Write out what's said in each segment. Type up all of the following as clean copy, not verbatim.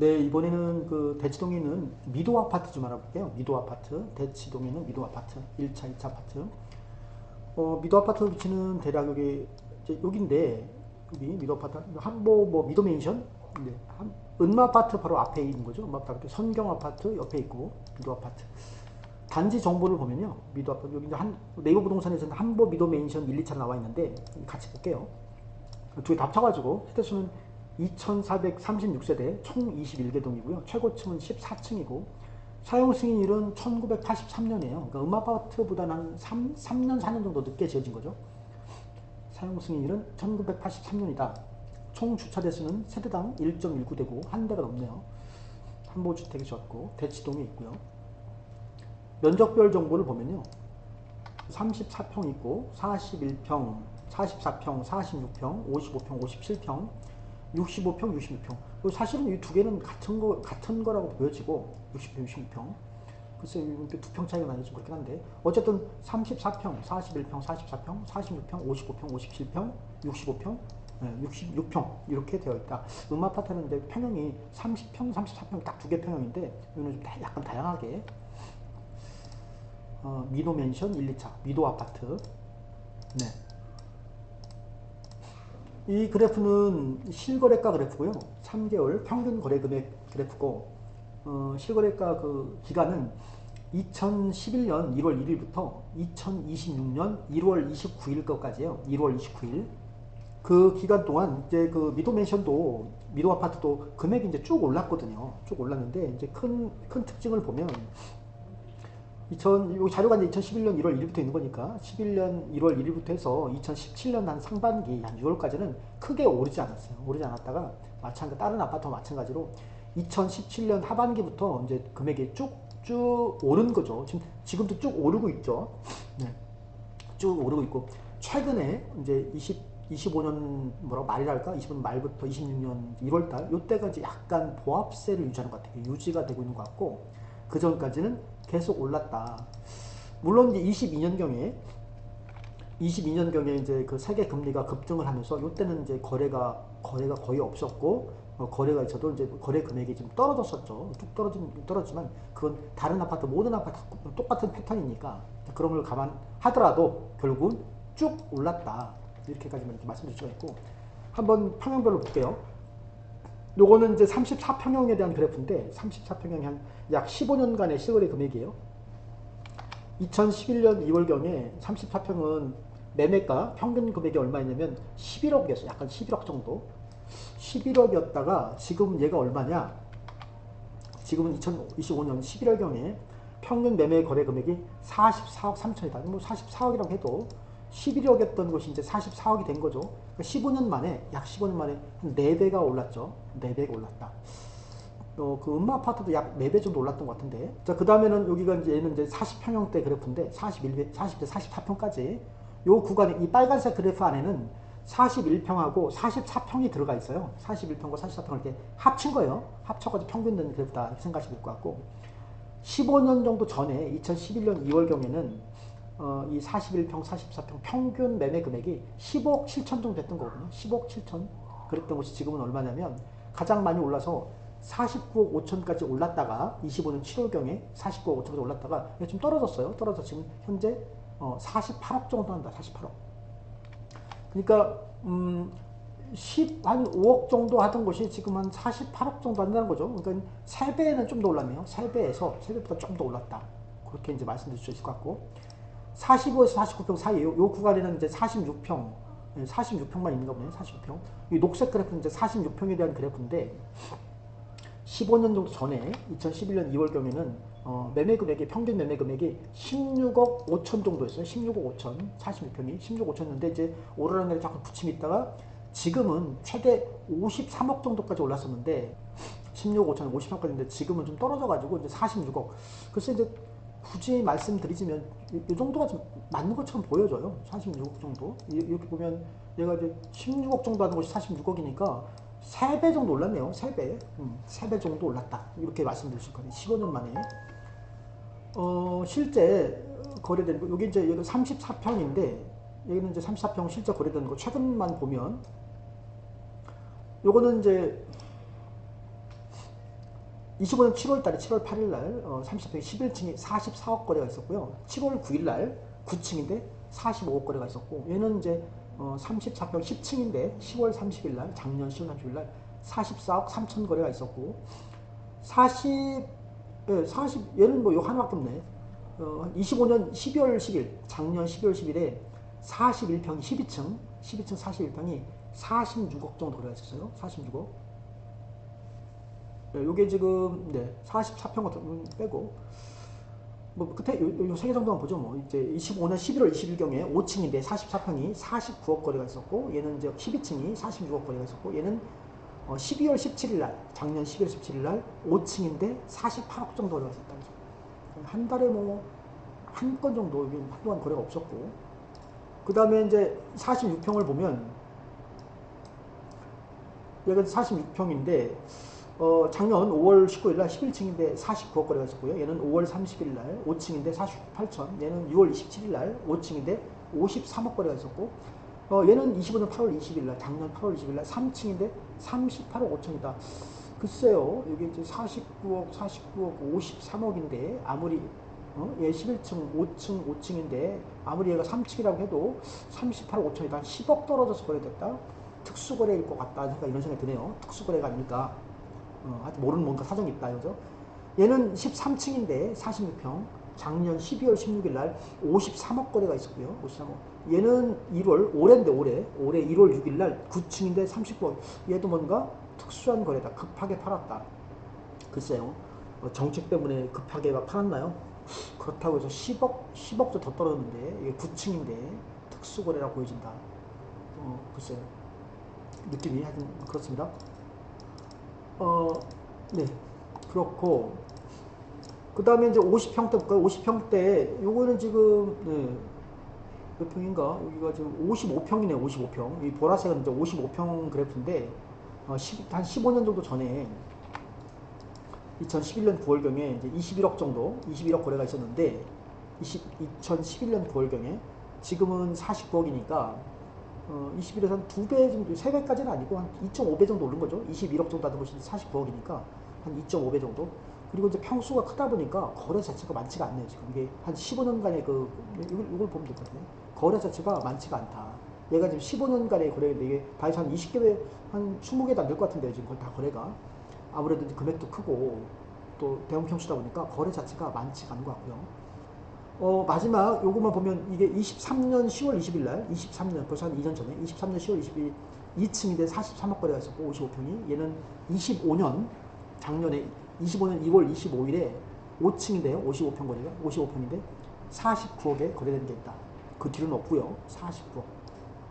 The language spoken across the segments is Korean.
네, 이번에는 그 대치동에 있는 미도 아파트 좀 알아볼게요. 미도 아파트, 대치동에 있는 미도 아파트, 1차, 2차 아파트. 미도 아파트 위치는 대략 여기, 이제 여기인데, 여기 미도 아파트, 한보, 뭐, 미도 맨션? 네, 은마 아파트 바로 앞에 있는 거죠. 은마 아파트, 선경 아파트 옆에 있고, 미도 아파트. 단지 정보를 보면요. 미도 아파트, 여기 이제 네이버 부동산에서는 한보 미도 맨션 1, 2차 나와 있는데, 같이 볼게요. 두 개 다 합쳐가지고, 세대수는 2436세대 총 21개 동이고요. 최고층은 14층이고 사용 승인일은 1983년이에요. 그러니까 음아파트보다는 한 3년, 4년 정도 늦게 지어진 거죠. 사용 승인일은 1983년이다. 총 주차 대수는 세대당 1.19대고 한 대가 넘네요. 한보주택이 좋았고 대치동에 있고요. 면적별 정보를 보면요. 34평 있고 41평, 44평, 46평, 55평, 57평, 65평, 66평. 사실은 이 두 개는 같은 거라고 보여지고, 60평, 66평. 글쎄, 두 평 차이가 나니 좀 그렇긴 한데. 어쨌든 34평, 41평, 44평, 46평, 55평, 57평, 65평, 66평. 이렇게 되어 있다. 아파트는 이제 평형이 30평, 34평 딱 두 개 평형인데, 이거는 좀 약간 다양하게. 미도 맨션 1, 2차, 미도 아파트. 네. 이 그래프는 실거래가 그래프고요. 3개월 평균 거래 금액 그래프고, 실거래가 그 기간은 2011년 1월 1일부터 2026년 1월 29일 것까지예요. 1월 29일. 그 기간 동안 이제 그 미도 맨션도 미도 아파트도 금액이 이제 쭉 올랐거든요. 쭉 올랐는데 이제 큰 특징을 보면 여기 자료가 이제 2011년 1월 1일부터 있는 거니까 11년 1월 1일부터 해서 2017년 한 상반기 한 6월까지는 크게 오르지 않았어요. 오르지 않았다가 다른 아파트와 마찬가지로 2017년 하반기부터 이제 금액이 쭉 오른 거죠. 지금도 쭉 오르고 있죠. 네. 쭉 오르고 있고 최근에 이제 25년 말이랄까 25년 말부터 26년 1월달 이때가 이제 약간 보합세를 유지하는 것 같아요. 유지가 되고 있는 것 같고 그 전까지는 계속 올랐다. 물론 이제 22년경에 이제 그 세계 금리가 급등을 하면서 이때는 이제 거래가 거의 없었고 거래가 있어도 이제 거래 금액이 좀 떨어졌었죠. 뚝 떨어지만 그건 다른 아파트 모든 아파트 똑같은 패턴이니까 그런 걸 감안하더라도 결국은 쭉 올랐다. 이렇게까지만 이렇게 말씀드릴 수가 있고 한번 평형별로 볼게요. 요거는 이제 34평형에 대한 그래프인데 34평형이 한 약 15년간의 실거래 금액이에요. 2011년 2월경에 34평은 매매가 평균 금액이 얼마였냐면 11억이었어요. 약간 11억 정도. 11억이었다가 지금 얘가 얼마냐? 지금은 2025년 11월경에 평균 매매 거래 금액이 44억 3천이다. 뭐 44억이라고 해도 11억이었던 것이 이제 44억이 된 거죠. 그러니까 15년 만에, 약 15년 만에 한 4배가 올랐죠. 4배가 올랐다. 그 음마 아파트도 약 4배 정도 올랐던 것 같은데. 자, 그 다음에는 여기가 이제 얘는 이제 40평형대 그래프인데 41배, 40대 44평까지 요 구간에 이 빨간색 그래프 안에는 41평하고 44평이 들어가 있어요. 41평과 44평을 이렇게 합친 거예요. 합쳐가지고 평균 된 그래프다 이렇게 생각하시면 될 것 같고 15년 정도 전에 2011년 2월경에는 이 41평, 44평 평균 매매 금액이 10억 7천 정도 됐던 거거든요. 10억 7천 그랬던 것이 지금은 얼마냐면 가장 많이 올라서 49억 5천까지 올랐다가 25년 7월경에 49억 5천까지 올랐다가 좀 떨어졌어요. 떨어져서 지금 현재 48억 정도 한다. 48억. 그러니까 한 5억 정도 하던 것이 지금 한 48억 정도 한다는 거죠. 그러니까 3배는 좀 더 올랐네요. 3배보다 좀 더 올랐다. 그렇게 이제 말씀드릴 수 있을 것 같고 45에서 49평 사이 요 구간에는 이제 46평만 있는가 보네요. 46평. 이 녹색 그래프는 이제 46평에 대한 그래프인데 15년 정도 전에 2011년 2월경에는 매매 금액이 평균 매매 금액이 16억 5천 정도였어요. 16억 5천 46평이 16억 5천인데 이제 오르락내리락 게 자꾸 부침이 있다가 지금은 최대 53억 정도까지 올랐었는데 16억 5천 50억까지인데 지금은 좀 떨어져가지고 이제 46억. 글쎄 이제 굳이 말씀드리자면 이 정도가 좀 맞는 것처럼 보여져요. 46억 정도. 이렇게 보면 얘가 이제 16억 정도 하는 것이 46억이니까 3배 정도 올랐네요. 3배. 3배 정도 올랐다. 이렇게 말씀드릴 수 있거든요. 15년 만에. 실제 거래되는 거, 여기 이제 여기 34평인데, 여기는 이제 34평 실제 거래되는 거, 최근만 보면, 요거는 이제 25년 7월 달에 7월 8일 날 30평 11층이 44억 거래가 있었고요. 7월 9일 날 9층인데 45억 거래가 있었고, 얘는 이제 34평 10층인데 10월 30일 날, 작년 10월 30일 날 44억 3천 거래가 있었고, 얘는 뭐 요 하나밖에 없네. 25년 12월 10일, 작년 12월 10일에 41평 12층 41평이 46억 정도 거래가 있었어요. 46억. 네, 요게 지금 44평 같은 빼고, 뭐 끝에 요 세 개 정도만 보죠. 뭐 이제 25년 11월 20일경에 5층인데 44평이 49억 거래가 있었고, 얘는 이제 12층이 46억 거래가 있었고, 얘는 12월 17일 날, 작년 12월 17일 날 5층인데 48억 정도 거래가 있었다. 한 달에 뭐 한 건 정도 한동안 거래가 없었고, 그 다음에 이제 46평을 보면 얘가 46평인데 작년 5월 19일 날 11층인데 49억 거래가 있었고요. 얘는 5월 30일 날 5층인데 48천, 얘는 6월 27일 날 5층인데 53억 거래가 있었고, 얘는 25년 8월 20일 날, 작년 8월 20일 날 3층인데 38억 5천이다. 글쎄요, 이게 이제 49억, 53억인데 아무리 얘 11층, 5층인데 아무리 얘가 3층이라고 해도 38억 5천이다. 한 10억 떨어져서 거래됐다. 특수거래일 것 같다. 이런 생각이 드네요. 특수거래가 아닐까. 하여튼 모르는 뭔가 사정이 있다. 그죠? 얘는 13층인데 46평. 작년 12월 16일 날 53억 거래가 있었고요. 53억. 얘는 올해인데 올해 1월 6일 날 9층인데 39억. 얘도 뭔가 특수한 거래다. 급하게 팔았다. 글쎄요. 정책 때문에 급하게 팔았나요? 그렇다고 해서 10억도 더 떨어졌는데 이게 9층인데 특수거래라 보여진다. 글쎄요. 느낌이 하여튼 그렇습니다. 네. 그렇고, 그 다음에 이제 50평대 볼까요? 50평대, 요거는 지금, 몇 평인가? 여기가 지금 55평이네요, 55평. 이 보라색은 이제 55평 그래프인데, 한 15년 정도 전에, 2011년 9월경에 이제 21억 정도, 21억 거래가 있었는데, 2011년 9월경에, 지금은 49억이니까, 21에서 한 2배 정도, 3배까지는 아니고 한 2.5배 정도 오른 거죠. 21억 정도 하던 것이 49억이니까 한 2.5배 정도. 그리고 이제 평수가 크다 보니까 거래 자체가 많지가 않네요. 지금 이게 한 15년간의 이걸 보면 될 것 같아요. 거래 자체가 많지가 않다. 얘가 지금 15년간의 거래인데 이게 다시 한 20개, 한 20개도 안 될 것 같은데요. 지금 다 거래가. 아무래도 금액도 크고 또 대형 평수다 보니까 거래 자체가 많지가 않은 것 같고요. 마지막 요것만 보면 이게 23년 10월 20일 날, 23년 벌써 한 2년 전에 23년 10월 20일 2층인데 43억 거래가 있었고 55평이, 얘는 25년 작년에 25년 2월 25일에 5층인데요. 55평 거래가 55평인데 49억에 거래되는 게 있다. 그 뒤로는 없고요. 49억.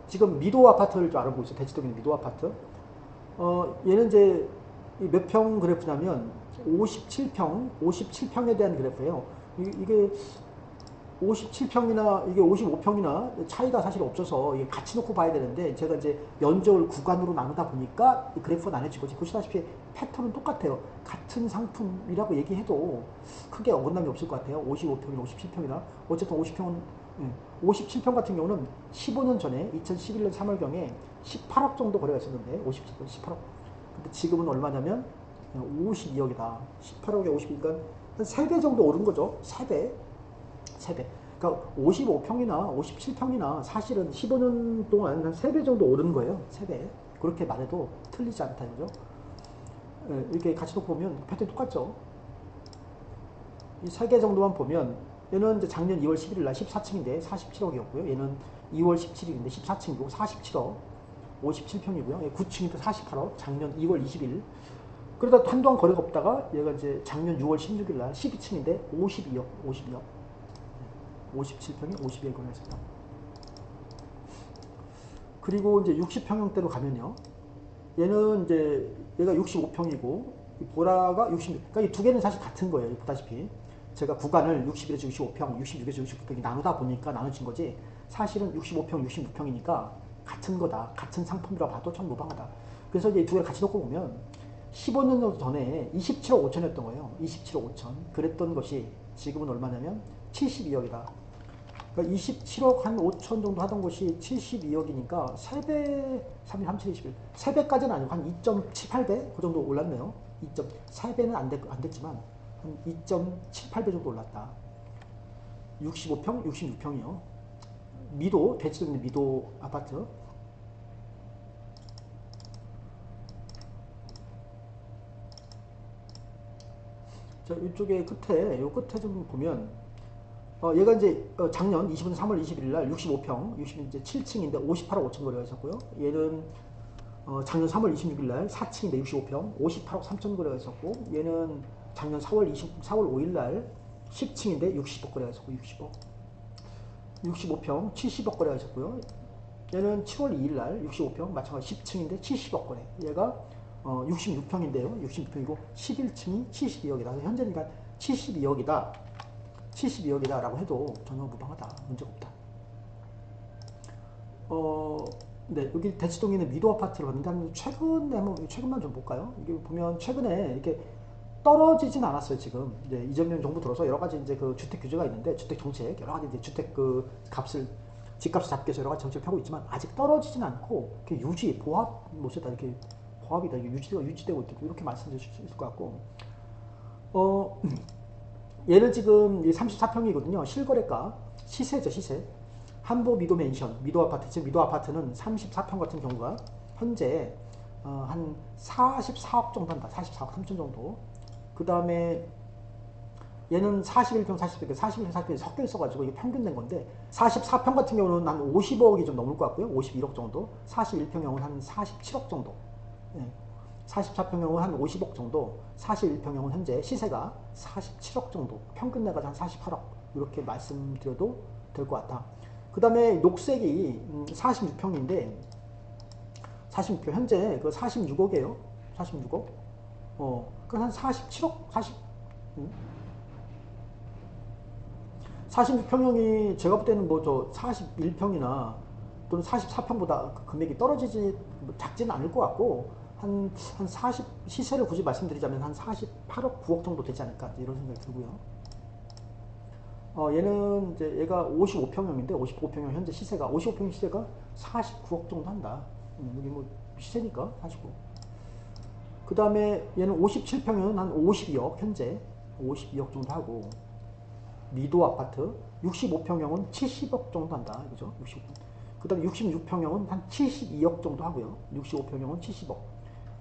지금 미도 아파트를 좀 알아보고 있어요. 대치동에 있는 미도 아파트. 얘는 이제 몇 평 그래프냐면 57평에 대한 그래프예요. 이게 57평이나 이게 55평이나 차이가 사실 없어서 이게 같이 놓고 봐야 되는데, 제가 이제 면적을 구간으로 나누다 보니까 이 그래프가 나눠지고, 보시다시피 패턴은 똑같아요. 같은 상품이라고 얘기해도 크게 어긋남이 없을 것 같아요. 55평이나 57평이나. 어쨌든 50평은, 57평 같은 경우는 15년 전에 2011년 3월경에 18억 정도 거래가 있었는데, 57평 18억. 근데 지금은 얼마냐면 52억이다. 18억에 52, 그러니까 한 3배 정도 오른 거죠. 3배. 그러니까 55평이나 57평이나 사실은 15년 동안 한 3배 정도 오른 거예요. 3배. 그렇게 말해도 틀리지 않다, 그죠? 이렇게 같이 놓고 보면 패턴이 똑같죠. 이 3개 정도만 보면, 얘는 이제 작년 2월 11일 날 14층인데 47억이었고요. 얘는 2월 17일인데 14층이고 47억, 57평이고요. 9층인데 48억, 작년 2월 20일. 그러다 한동안 거래가 없다가 얘가 이제 작년 6월 16일 날 12층인데 52억. 57평이 52에 거래했습니다. 그리고 이제 60평형대로 가면요. 얘는 이제 얘가 65평이고 보라가 66. 그러니까 이 두 개는 사실 같은 거예요. 보다시피 제가 구간을 61에서 65평, 66에서 69평이 나누다 보니까 나눠진 거지. 사실은 65평, 66평이니까 같은 거다. 같은 상품이라고 봐도 참 무방하다. 그래서 이제 두 개를 같이 놓고 보면 15년 정도 전에 27억 5천이었던 거예요. 27억 5천. 그랬던 것이 지금은 얼마냐면 72억이다. 그러니까 27억 한 5천 정도 하던 것이 72억이니까 3배, 3, 7, 21. 3배까지는 아니고 한 2.78배? 그 정도 올랐네요. 3배는 안 됐지만 한 2.78배 정도 올랐다. 65평, 66평이요. 미도, 대치동 있는 미도 아파트. 자, 이쪽에 끝에, 요 끝에 좀 보면, 얘가 이제 작년 20년 3월 21일 날 65평, 60 이제 7층인데 58억 5천 거래가 있었고요. 얘는 작년 3월 26일 날 4층인데 65평, 58억 3천 거래가 있었고, 얘는 작년 4월 5일 날 10층인데 60억 거래가 있었고, 65평 70억 거래가 있었고요. 얘는 7월 2일 날 65평 마찬가지 10층인데 70억 거래. 얘가 66평인데요. 66평이고 11층이 72억이다. 현재니까 72억이다. 72억이다 라고 해도 전혀 무방하다. 문제가 없다. 네, 여기 대치동에 있는 미도 아파트를 봤는데 최근만 좀 볼까요? 이게 보면 최근에 이렇게 떨어지진 않았어요. 지금 이제 이재명 정부 들어서 여러 가지 이제 그 주택 규제가 있는데 주택 정책 여러 가지 이제 주택 그 집값을 잡기 위해서 여러 가지 정책을 펴고 있지만 아직 떨어지진 않고 이렇게 보합 모습다 이렇게 보합이다 이게 유지되고 있고 이렇게 말씀드릴 수 있을 것 같고 얘는 지금 34평이거든요. 실거래가 시세죠. 시세. 한보 미도 맨션, 미도 아파트. 지금 미도 아파트는 34평 같은 경우가 현재 한 44억 정도 한다. 44억 3천 정도. 그 다음에 얘는 41평, 41평, 41평, 41평이 섞여 있어가지고 이게 평균 낸 건데 44평 같은 경우는 한 55억이 좀 넘을 것 같고요. 51억 정도. 41평형은 한 47억 정도. 예. 44평형은 한 50억 정도. 41평형은 현재 시세가 47억 정도. 평균 내가 한 48억. 이렇게 말씀드려도 될 것 같아. 그 다음에 녹색이 46평인데 46평 현재 그 46억이에요. 46억. 그 한 47억 46평형이 제가 볼 때는 뭐 저 41평이나 또는 44평보다 그 금액이 작지는 않을 것 같고 한 40 시세를 굳이 말씀드리자면 한 48억 9억 정도 되지 않을까 이런 생각이 들고요. 얘는 이제 얘가 55평형인데 55평형 현재 시세가 55평 시세가 49억 정도 한다. 여기 뭐 시세니까 49. 그 다음에 얘는 57평형은 한 52억 현재 52억 정도 하고 미도 아파트 65평형은 70억 정도 한다. 그죠? 65. 그 다음에 66평형은 한 72억 정도 하고요. 65평형은 70억.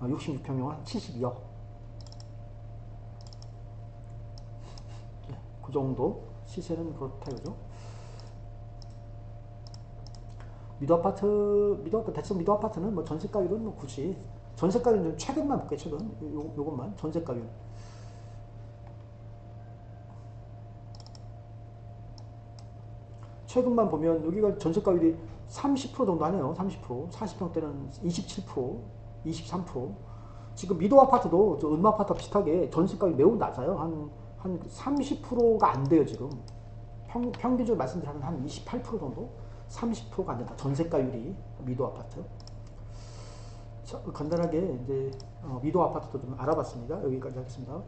66평형은 한 72억. 네, 그 정도 시세는 그렇다. 그죠? 대충 미도 아파트는 뭐 전세가율은 뭐 굳이 전세가율은 최근만 볼게요. 최근 요것만 전세가율. 최근만 보면 여기가 전세가율이 30% 정도 하네요. 30%. 40평대는 27%, 23%. 지금 미도 아파트도 저 은마 아파트와 비슷하게 전세가율이 매우 낮아요. 한 30%가 안 돼요, 지금. 평균적으로 말씀드리면 한 28% 정도? 30%가 안 된다. 전세가율이 미도 아파트. 자, 간단하게 이제 미도 아파트도 좀 알아봤습니다. 여기까지 하겠습니다.